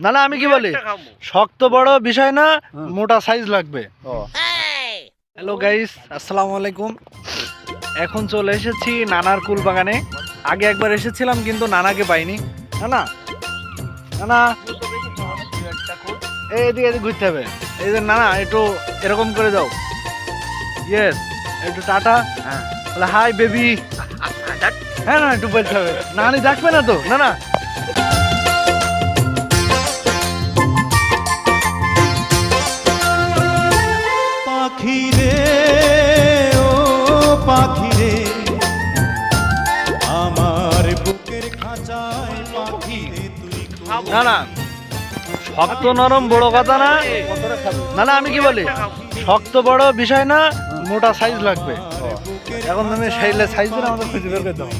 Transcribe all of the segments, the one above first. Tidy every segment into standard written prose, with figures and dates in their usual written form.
না না আমি কি বলি, শক্ত বড় বিষয় না, মোটা সাইজ লাগবে। হ্যালো গাইস, আসসালামু আলাইকুম। এখন চলে এসেছি নানার কুল বাগানে। আগে একবার এসেছিলাম কিন্তু নানাকে পাইনি। নানা নানা এদিকে এদিকে ঘুরতে হবে। এই যে নানা একটু এরকম করে দাও। ইয়েস, একটু টাটা। হ্যাঁ হাই বেবি। হ্যাঁ না একটু বলতে হবে, নানি ডাকবে না তো। না না পাখিরে ও পাখিরে আমার বুকের খাঁচায় পাখিরে তুই না না শক্ত নরম বড় কথা না। না না আমি কি বলি, শক্ত বড় বিষয় না, মোটা সাইজ লাগবে। এখন তুমি সেইলে সাইজ দিলে আমাদের খুঁজে বের করে দাও।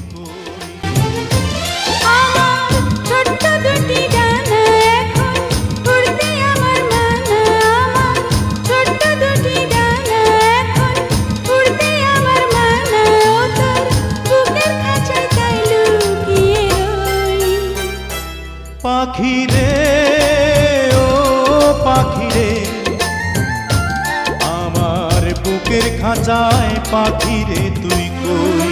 পাখিরে ও পাখিরে আমার বুকের খাঁচায় পাখিরে তুই কই।